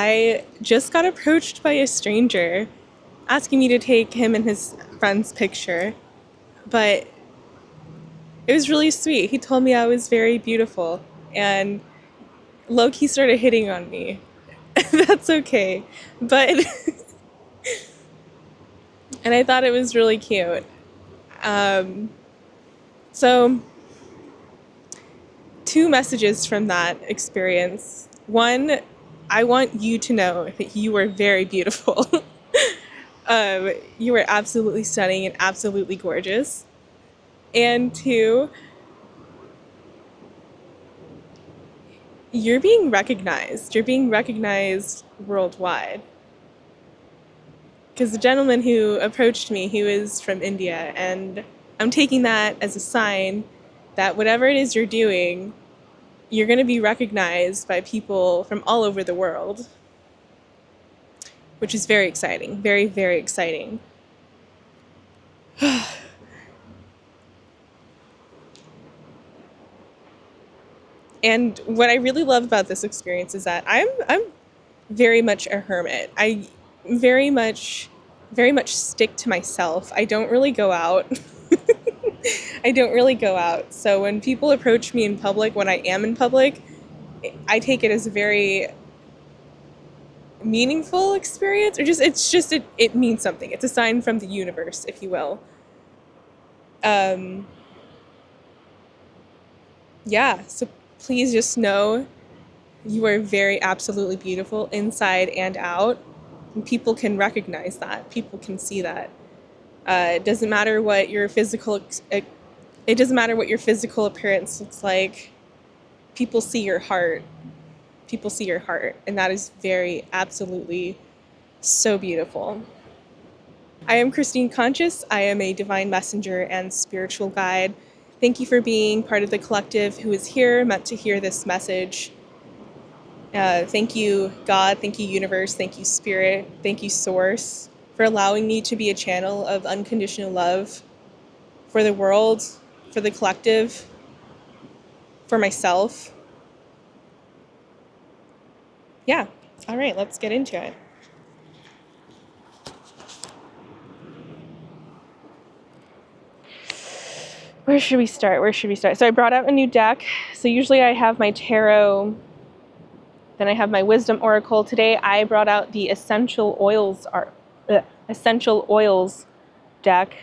I just got approached by a stranger asking me to take him and his friend's picture, but it was really sweet. He told me I was very beautiful, and low-key started hitting on me. That's okay. But, and I thought it was really cute. So, two messages from that experience. One, I want you to know that you are very beautiful. You are absolutely stunning and absolutely gorgeous. And two, you're being recognized. You're being recognized worldwide. Because the gentleman who approached me, he was from India, and I'm taking that as a sign that whatever it is you're doing, you're going to be recognized by people from all over the world, which is very exciting. Very, very exciting. And what I really love about this experience is that I'm very much a hermit. I very much stick to myself. I don't really go out. I don't really go out. So when people approach me in public, when I am in public, I take it as a very meaningful experience, or it means something. It's a sign from the universe, if you will. Yeah, so please just know you are very absolutely beautiful inside and out. And people can recognize that. People can see that. It doesn't matter what your physical appearance looks like. People see your heart. People see your heart, and that is very absolutely so beautiful. I am Christine Conscious. I am a divine messenger and spiritual guide. Thank you for being part of the collective who is here, meant to hear this message. Thank you, God. Thank you, universe. Thank you, spirit. Thank you, source, for allowing me to be a channel of unconditional love for the world, for the collective, for myself. Yeah. All right, let's get into it. Where should we start? So I brought out a new deck. So usually I have my tarot, then I have my wisdom oracle. Today I brought out the essential oils deck,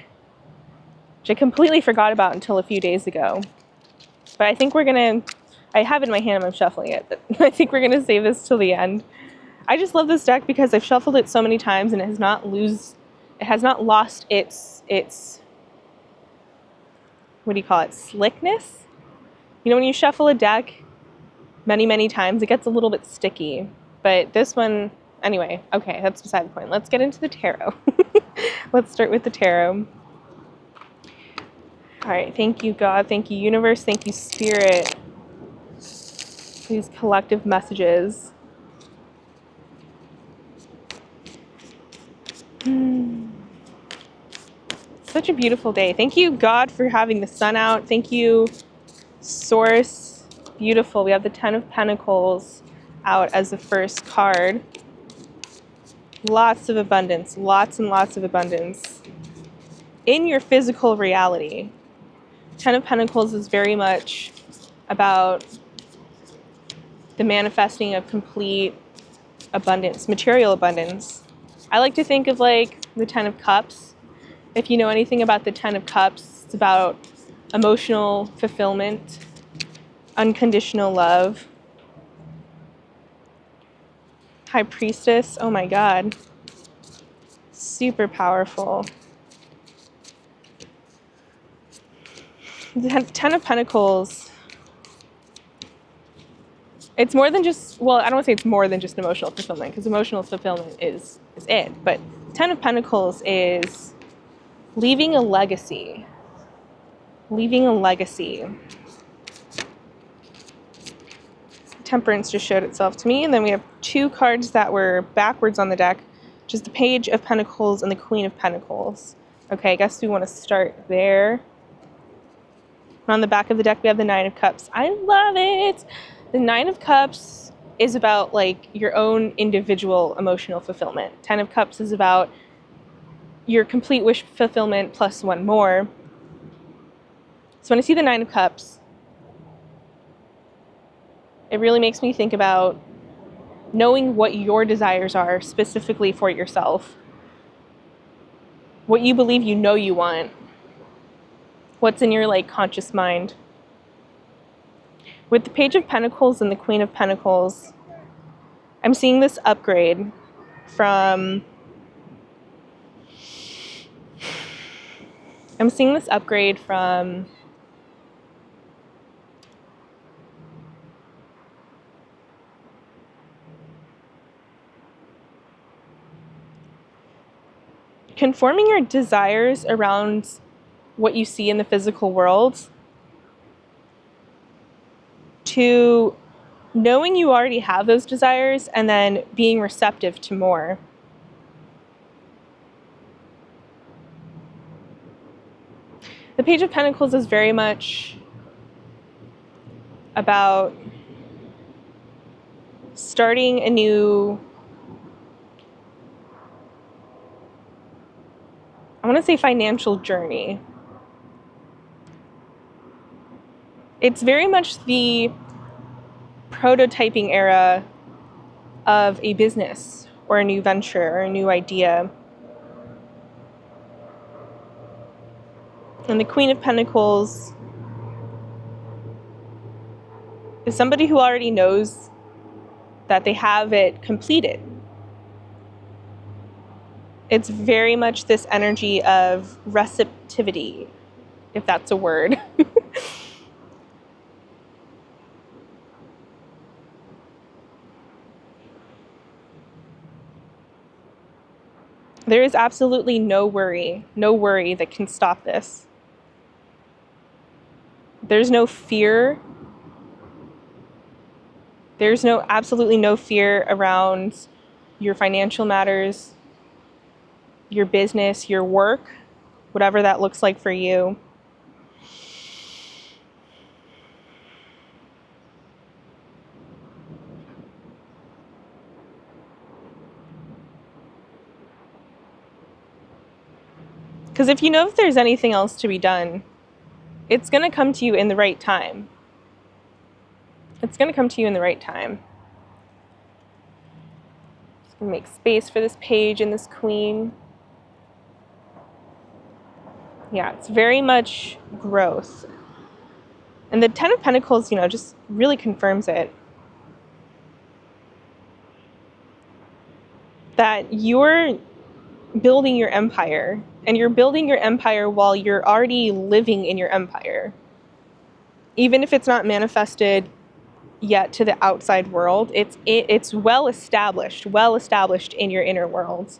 which I completely forgot about until a few days ago. But I think I have it in my hand and I'm shuffling it, but I think we're gonna save this till the end. I just love this deck because I've shuffled it so many times and it has not lost its what do you call it, slickness? You know, when you shuffle a deck many, many times, it gets a little bit sticky. But this one, anyway, okay, that's beside the point. Let's get into the tarot. Let's start with the tarot. All right, thank you, God. Thank you, universe. Thank you, spirit. These collective messages. Such a beautiful day. Thank you, God, for having the sun out. Thank you, source. Beautiful. We have the Ten of Pentacles out as the first card. Lots of abundance. Lots and lots of abundance in your physical reality. Ten of Pentacles is very much about the manifesting of complete abundance, material abundance. I like to think of like the Ten of Cups. If you know anything about the Ten of Cups, it's about emotional fulfillment, unconditional love. High Priestess, oh my God. Super powerful. The Ten of Pentacles, it's more than just, well, I don't want to say it's more than just emotional fulfillment, because emotional fulfillment is it. But Ten of Pentacles is leaving a legacy. Leaving a legacy. Temperance just showed itself to me. And then we have two cards that were backwards on the deck, which is the Page of Pentacles and the Queen of Pentacles. Okay, I guess we want to start there. And on the back of the deck, we have the Nine of Cups. I love it. The Nine of Cups is about like your own individual emotional fulfillment. 10 of Cups is about your complete wish fulfillment plus one more. So when I see the 9 of Cups, it really makes me think about knowing what your desires are specifically for yourself, what you believe you know you want, what's in your like conscious mind. With the Page of Pentacles and the Queen of Pentacles, I'm seeing this upgrade from conforming your desires around what you see in the physical world to knowing you already have those desires and then being receptive to more. The Page of Pentacles is very much about starting a new, I want to say, financial journey. It's very much the prototyping era of a business or a new venture or a new idea. And the Queen of Pentacles is somebody who already knows that they have it completed. It's very much this energy of receptivity, if that's a word. There is absolutely no worry that can stop this. There's no fear. There's absolutely no fear around your financial matters, your business, your work, whatever that looks like for you. Because if you know if there's anything else to be done, it's going to come to you in the right time. It's going to come to you in the right time. Just going to make space for this page and this queen. Yeah, it's very much growth. And the 10 of Pentacles, just really confirms it. That you're building your empire, and you're building your empire while you're already living in your empire. Even if it's not manifested yet to the outside world, it's well established in your inner world.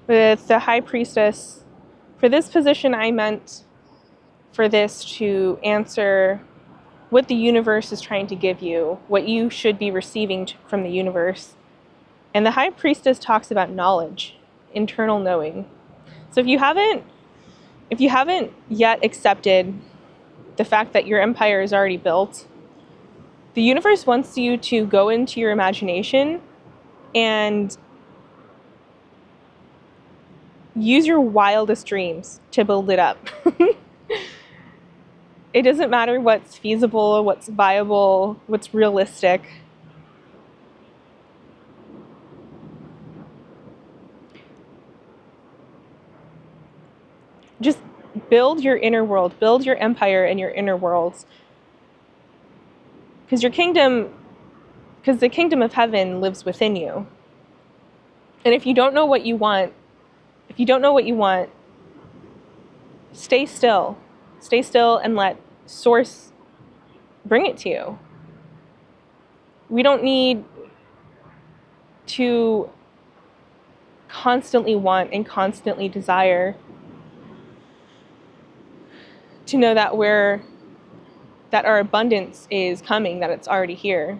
With the High Priestess, for this position, I meant for this to answer what the universe is trying to give you, what you should be receiving from the universe. And the High Priestess talks about knowledge, internal knowing. So if you haven't yet accepted the fact that your empire is already built, the universe wants you to go into your imagination and use your wildest dreams to build it up. It doesn't matter what's feasible, what's viable, what's realistic. Just build your inner world, build your empire in your inner worlds. Because the kingdom of heaven lives within you. And if you don't know what you want, stay still. Stay still and let Source bring it to you. We don't need to constantly want and constantly desire to know that our abundance is coming, that it's already here.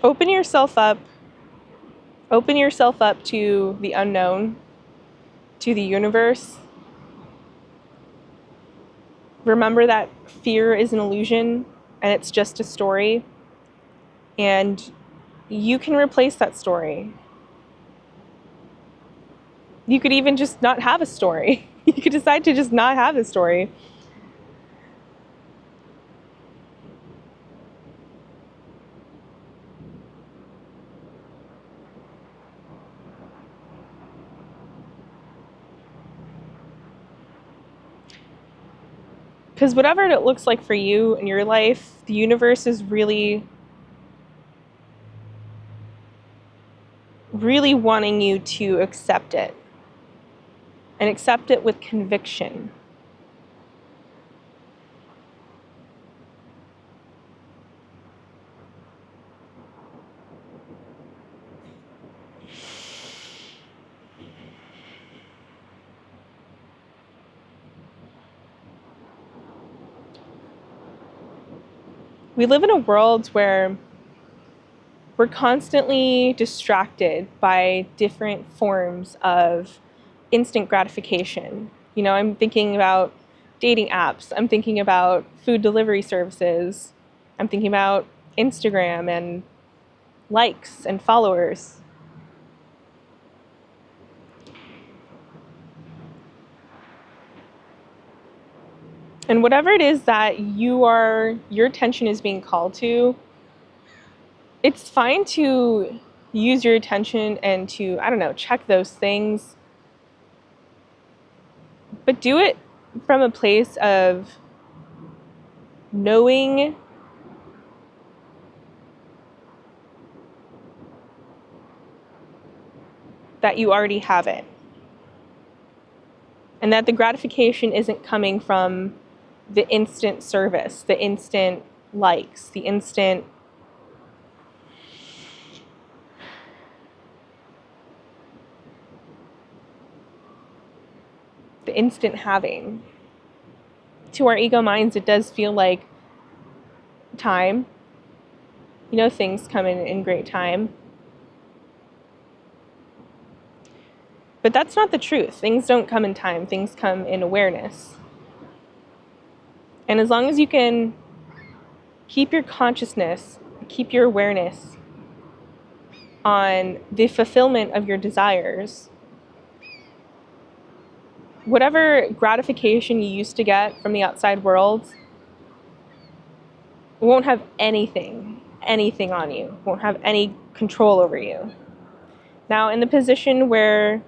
Open yourself up. Open yourself up to the unknown, to the universe. Remember that fear is an illusion and it's just a story. And you can replace that story. You could even just not have a story. You could decide to just not have a story. Because whatever it looks like for you in your life, the universe is really, really wanting you to accept it. And accept it with conviction. We live in a world where we're constantly distracted by different forms of instant gratification. You know, I'm thinking about dating apps. I'm thinking about food delivery services. I'm thinking about Instagram and likes and followers. And whatever it is that your attention is being called to, it's fine to use your attention and to, I don't know, check those things. But do it from a place of knowing that you already have it. And that the gratification isn't coming from the instant service, the instant likes, the instant having. To our ego minds, it does feel like time. You know, things come in great time. But that's not the truth. Things don't come in time. Things come in awareness. And as long as you can keep your consciousness, keep your awareness on the fulfillment of your desires, whatever gratification you used to get from the outside world won't have anything on you, won't have any control over you. Now, in the position where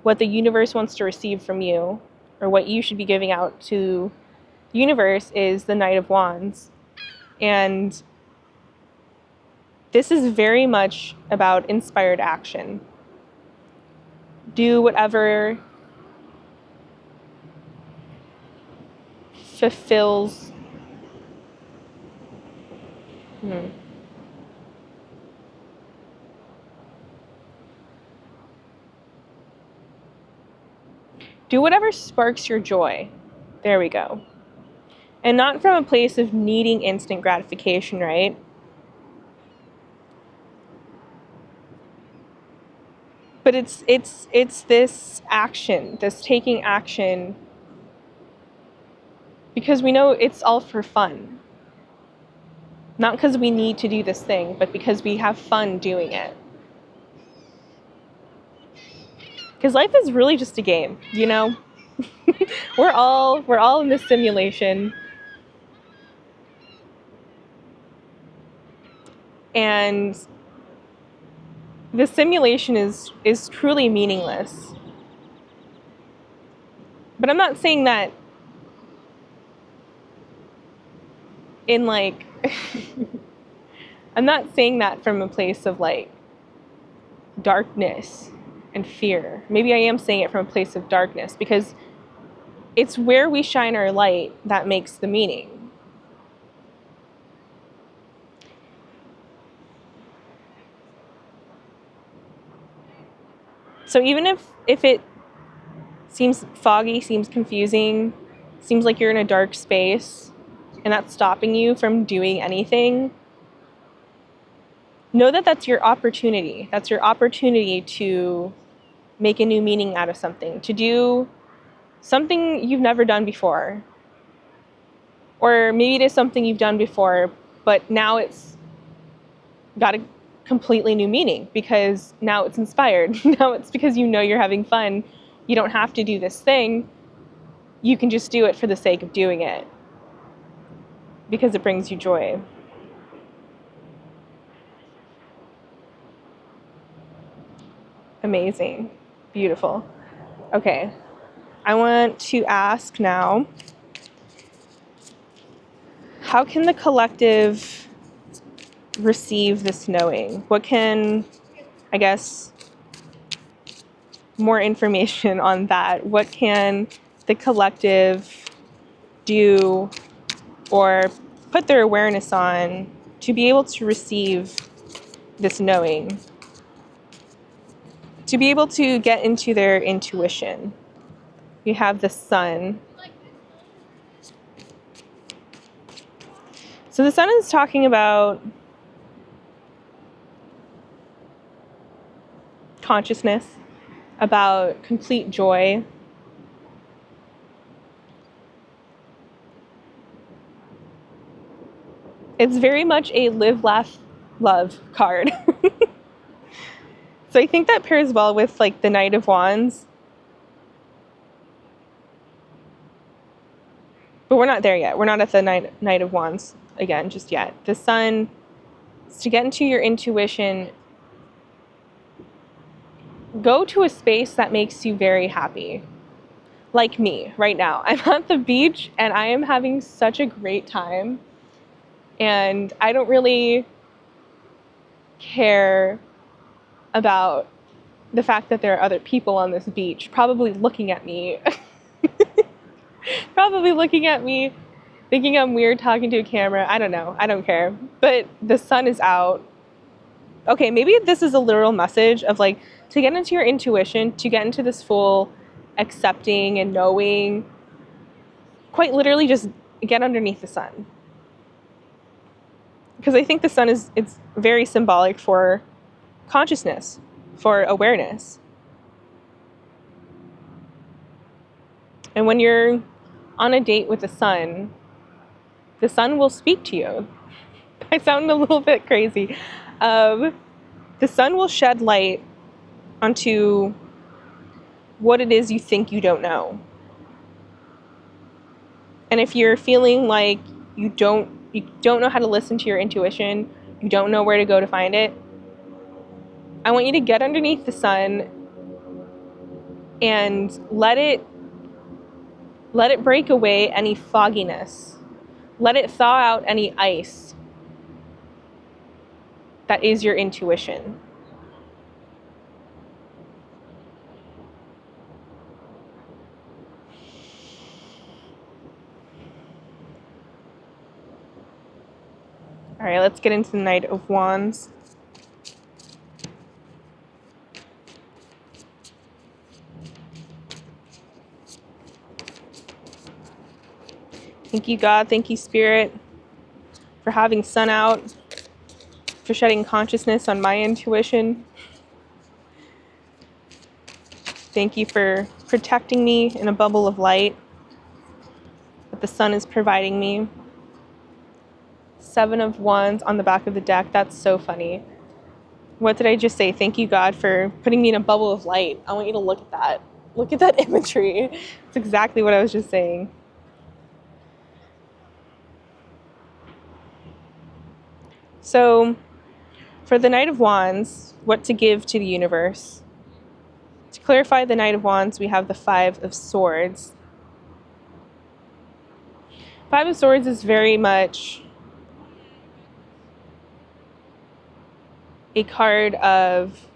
what the universe wants to receive from you, or what you should be giving out to the universe, is the Knight of Wands. And this is very much about inspired action. Do whatever fulfills. Do whatever sparks your joy. There we go. And not from a place of needing instant gratification, right? But it's this action, this taking action, because we know it's all for fun. Not because we need to do this thing, but because we have fun doing it. Because life is really just a game, you know? we're all in this simulation. And the simulation is truly meaningless. But I'm not saying that in like I'm not saying that from a place of like darkness and fear. Maybe I am saying it from a place of darkness, because it's where we shine our light that makes the meaning. So even if it seems foggy, seems confusing, seems like you're in a dark space, and that's stopping you from doing anything, know that that's your opportunity. That's your opportunity to make a new meaning out of something, to do something you've never done before. Or maybe it is something you've done before, but now it's got a completely new meaning because now it's inspired. Now it's because you know you're having fun. You don't have to do this thing. You can just do it for the sake of doing it because it brings you joy. Amazing. Beautiful. Okay. I want to ask now, how can the collective receive this knowing? What can, I guess, more information on that? What can the collective do or put their awareness on to be able to receive this knowing? To be able to get into their intuition. You have the sun. So the sun is talking about consciousness, about complete joy. It's very much a live, laugh, love card. So I think that pairs well with like the Knight of Wands. But we're not there yet. We're not at the Knight of Wands again just yet. The sun is to get into your intuition. Go to a space that makes you very happy. Like me right now. I'm at the beach and I am having such a great time. And I don't really care about the fact that there are other people on this beach probably looking at me. Probably looking at me, thinking I'm weird talking to a camera. I don't know. I don't care. But the sun is out. Okay, maybe this is a literal message of like to get into your intuition, to get into this full accepting and knowing. Quite literally just get underneath the sun. Because I think the sun it's very symbolic for consciousness, for awareness. And when you're on a date with the sun will speak to you. I sound a little bit crazy. The sun will shed light onto what it is you think you don't know. And if you're feeling like you don't know how to listen to your intuition, you don't know where to go to find it, I want you to get underneath the sun and let it break away any fogginess. Let it thaw out any ice that is your intuition. All right, let's get into the Knight of Wands. Thank you, God. Thank you, Spirit, for having sun out, for shedding consciousness on my intuition. Thank you for protecting me in a bubble of light that the sun is providing me. 7 of Wands on the back of the deck. That's so funny. What did I just say? Thank you, God, for putting me in a bubble of light. I want you to look at that. Look at that imagery. It's exactly what I was just saying. So, for the Knight of Wands, what to give to the universe? To clarify the Knight of Wands, we have the 5 of Swords. 5 of Swords is very much a card of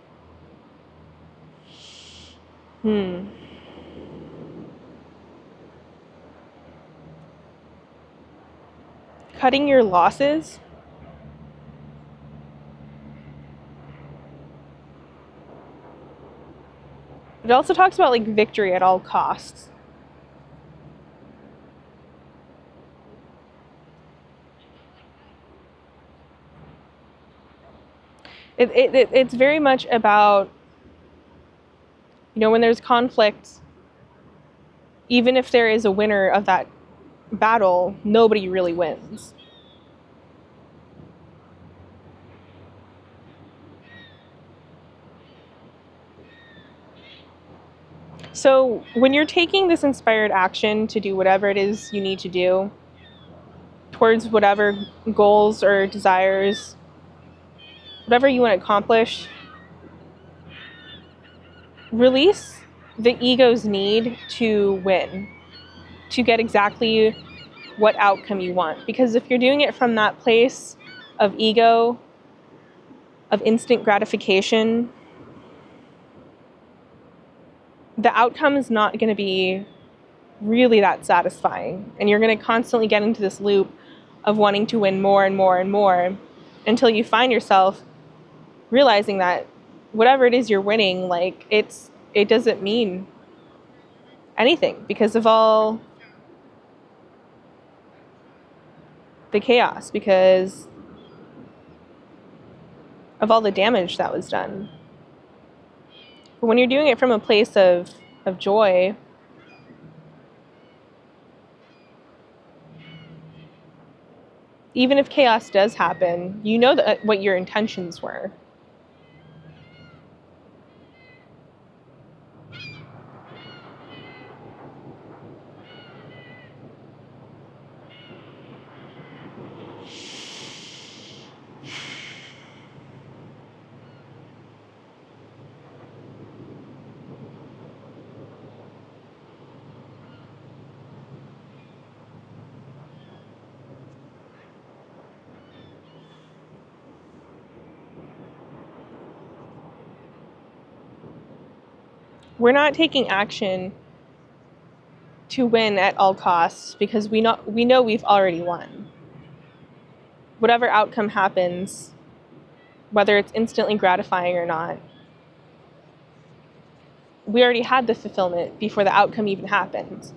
cutting your losses. It also talks about like victory at all costs. It's very much about, when there's conflict, even if there is a winner of that battle, nobody really wins. So when you're taking this inspired action to do whatever it is you need to do towards whatever goals or desires, whatever you want to accomplish, release the ego's need to win, to get exactly what outcome you want. Because if you're doing it from that place of ego, of instant gratification, the outcome is not going to be really that satisfying. And you're going to constantly get into this loop of wanting to win more and more and more until you find yourself realizing that whatever it is you're winning, like it doesn't mean anything because of all the chaos, because of all the damage that was done. But when you're doing it from a place of joy, even if chaos does happen, you know that what your intentions were. We're not taking action to win at all costs because we know we've already won. Whatever outcome happens, whether it's instantly gratifying or not, we already had the fulfillment before the outcome even happened.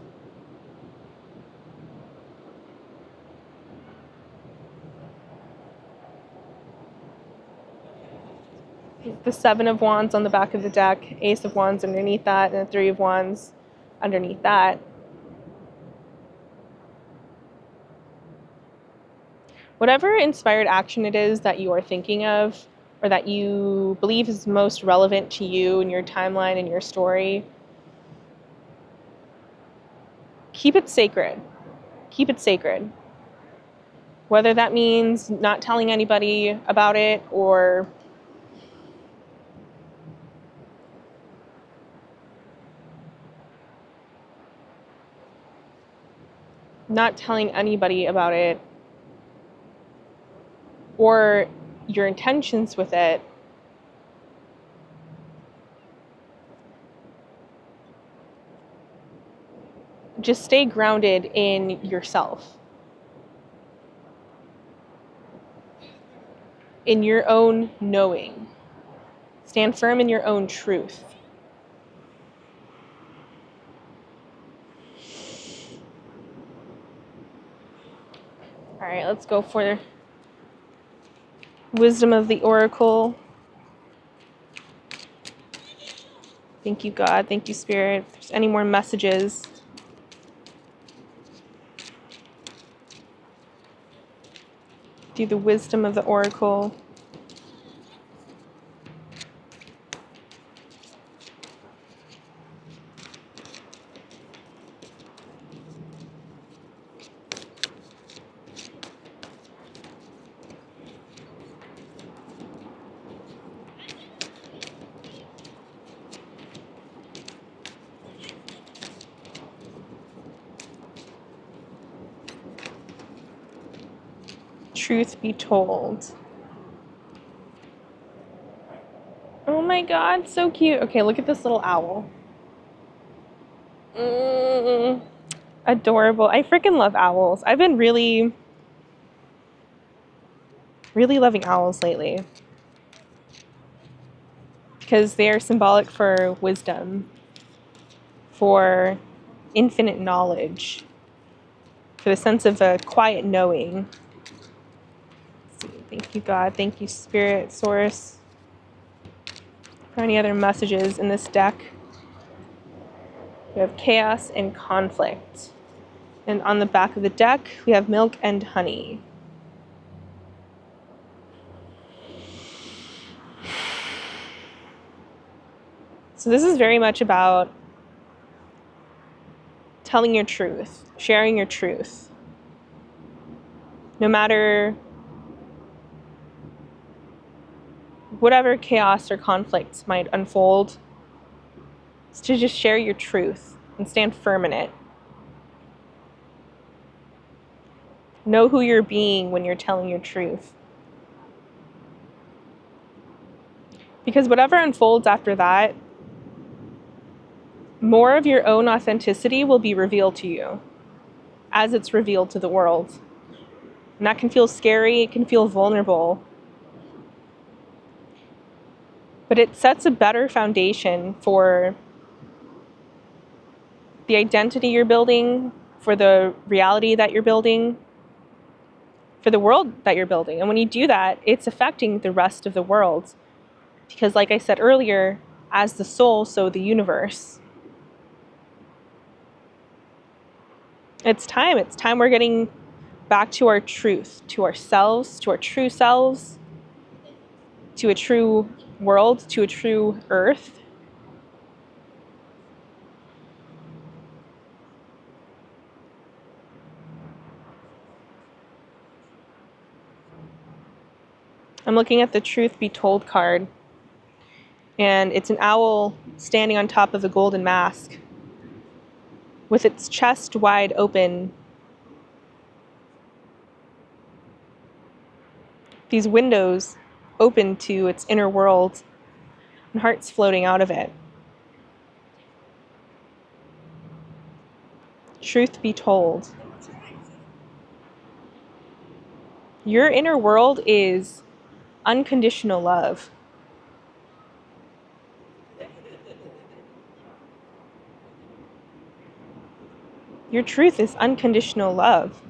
The Seven of Wands on the back of the deck, Ace of Wands underneath that, and the Three of Wands underneath that. Whatever inspired action it is that you are thinking of, or that you believe is most relevant to you and your timeline and your story, keep it sacred. Keep it sacred. Whether that means not telling anybody about it or not telling anybody about it, or your intentions with it, just stay grounded in yourself, in your own knowing. Stand firm in your own truth. All right, let's go for wisdom of the oracle. Thank you, God. Thank you, Spirit. If there's any more messages, do the wisdom of the oracle. Truth be told. Oh my God, so cute. Okay, look at this little owl. Adorable. I freaking love owls. I've been really loving owls lately because they are symbolic for wisdom, for infinite knowledge, for the sense of a quiet knowing. Thank you, God. Thank you, Spirit, Source. Any other messages in this deck? We have chaos and conflict. And on the back of the deck, we have milk and honey. So this is very much about telling your truth, sharing your truth. No matter whatever chaos or conflicts might unfold, it's to just share your truth and stand firm in it. Know who you're being when you're telling your truth. Because whatever unfolds after that, more of your own authenticity will be revealed to you as it's revealed to the world. And that can feel scary, it can feel vulnerable. But it sets a better foundation for the identity you're building, for the reality that you're building, for the world that you're building. And when you do that, it's affecting the rest of the world. Because like I said earlier, as the soul, so the universe. It's time we're getting back to our truth, to ourselves, to our true selves, to a true world, to a true earth. I'm looking at the Truth Be Told card, and it's an owl standing on top of a golden mask with its chest wide open. These windows open to its inner world, and hearts floating out of it. Truth be told, your inner world is unconditional love. Your truth is unconditional love.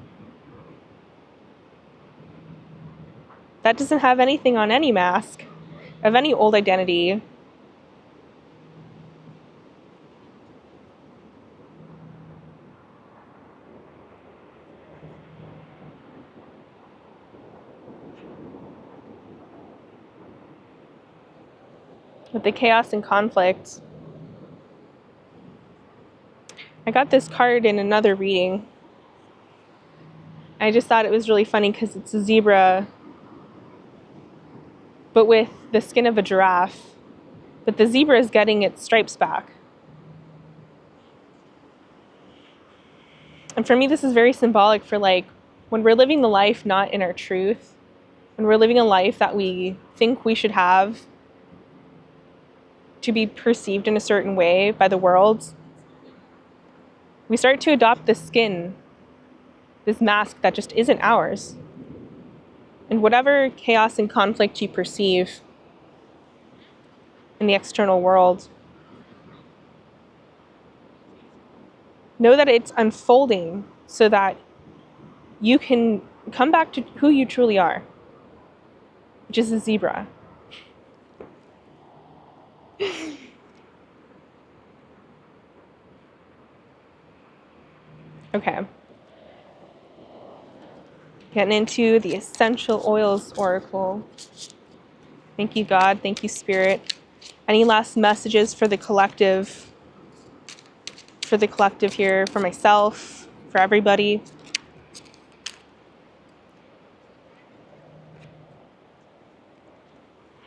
That doesn't have anything on any mask of any old identity. With the chaos and conflict, I got this card in another reading. I just thought it was really funny because it's a zebra, but with the skin of a giraffe. But the zebra is getting its stripes back. And for me, this is very symbolic for like when we're living the life not in our truth, when we're living a life that we think we should have to be perceived in a certain way by the world, we start to adopt this skin, this mask that just isn't ours. And whatever chaos and conflict you perceive in the external world, know that it's unfolding so that you can come back to who you truly are, which is a zebra. Okay. Getting into the Essential Oils Oracle. Thank you, God. Thank you, Spirit. Any last messages for the collective? For the collective here, for myself, for everybody?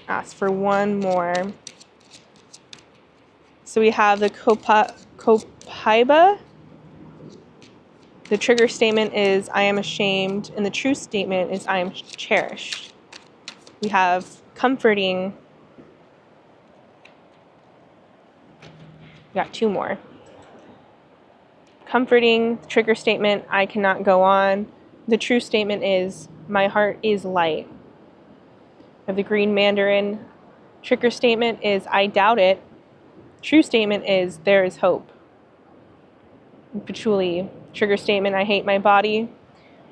Ask for one more. So we have the Copaiba. The trigger statement is, I am ashamed, and the true statement is, I am cherished. We have comforting. We got two more. Comforting, trigger statement, I cannot go on. The true statement is, my heart is light. We have the green mandarin. Trigger statement is, I doubt it. True statement is, there is hope. Patchouli. Trigger statement, I hate my body.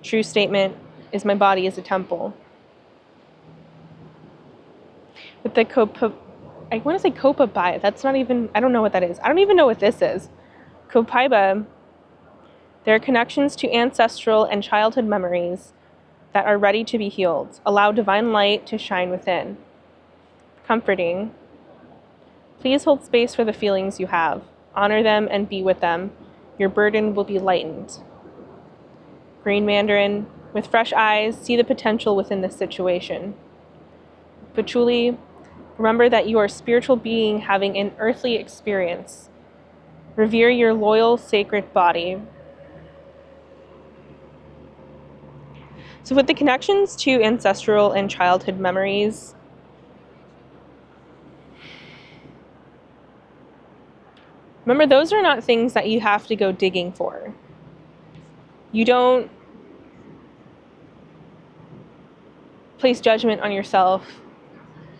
True statement is, my body is a temple. With the I want to say Kopaiba. That's not even, I don't know what that is. I don't even know what this is. Kopaiba, there are connections to ancestral and childhood memories that are ready to be healed. Allow divine light to shine within. Comforting. Please hold space for the feelings you have. Honor them and be with them. Your burden will be lightened. Green Mandarin, with fresh eyes, see the potential within this situation. Patchouli, remember that you are a spiritual being having an earthly experience. Revere your loyal, sacred body. So with the connections to ancestral and childhood memories, remember, those are not things that you have to go digging for. You don't place judgment on yourself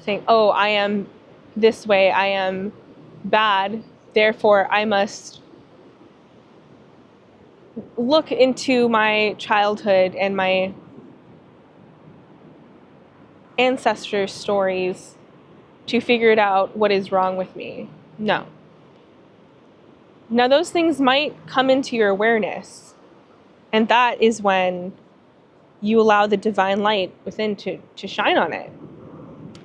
saying, oh, I am this way, I am bad, therefore I must look into my childhood and my ancestors' stories to figure it out what is wrong with me. No. Now those things might come into your awareness, and that is when you allow the divine light within to shine on it.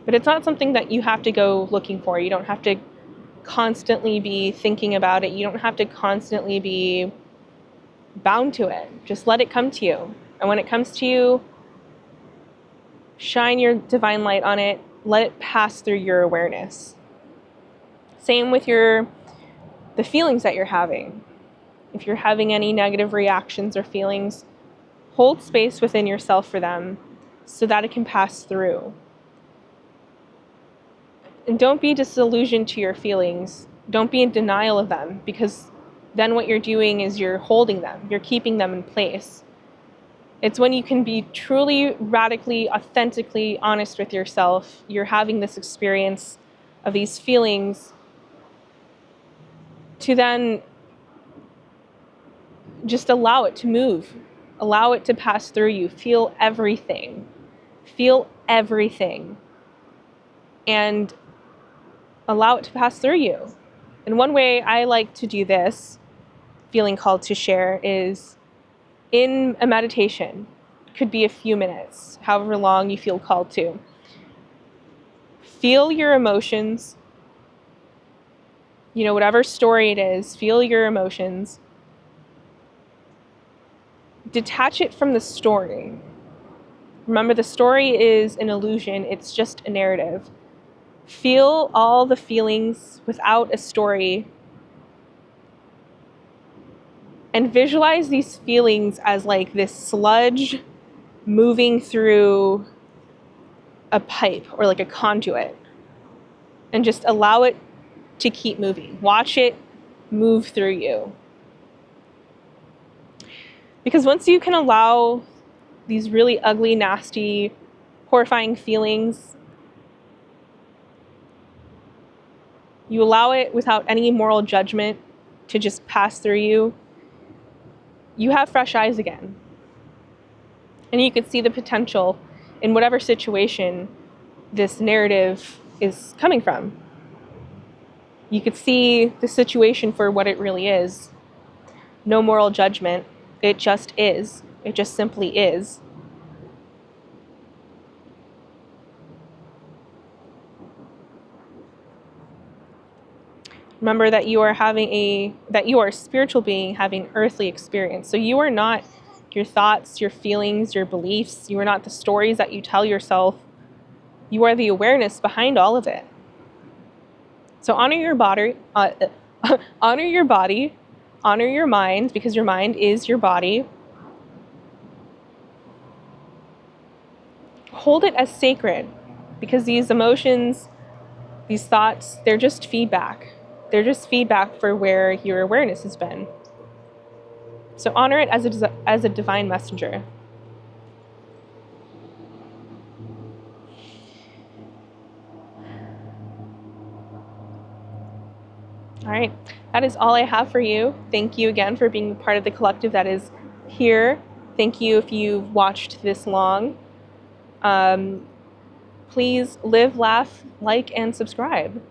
But it's not something that you have to go looking for. You don't have to constantly be thinking about it. You don't have to constantly be bound to it. Just let it come to you. And when it comes to you, shine your divine light on it. Let it pass through your awareness. Same with the feelings that you're having. If you're having any negative reactions or feelings, hold space within yourself for them so that it can pass through. And don't be disillusioned to your feelings. Don't be in denial of them, because then what you're doing is you're holding them. You're keeping them in place. It's when you can be truly, radically, authentically honest with yourself. You're having this experience of these feelings to then just allow it to move. Allow it to pass through you. Feel everything. Feel everything. And allow it to pass through you. And one way I like to do this, feeling called to share, is in a meditation. It could be a few minutes, however long you feel called to. Feel your emotions. Whatever story it is, feel your emotions. Detach it from the story. Remember, the story is an illusion. It's just a narrative. Feel all the feelings without a story, and visualize these feelings as like this sludge moving through a pipe or like a conduit, and just allow it to keep moving. Watch it move through you. Because once you can allow these really ugly, nasty, horrifying feelings, you allow it without any moral judgment to just pass through you, you have fresh eyes again. And you could see the potential in whatever situation this narrative is coming from. You could see the situation for what it really is. No moral judgment. It just is. It just simply is. Remember that you are a spiritual being having earthly experience. So you are not your thoughts, your feelings, your beliefs. You are not the stories that you tell yourself. You are the awareness behind all of it. So honor your body, honor your body, honor your mind, because your mind is your body. Hold it as sacred, because these emotions, these thoughts, they're just feedback. They're just feedback for where your awareness has been. So honor it as a divine messenger. All right, that is all I have for you. Thank you again for being part of the collective that is here. Thank you if you've watched this long. Please live, laugh, like, and subscribe.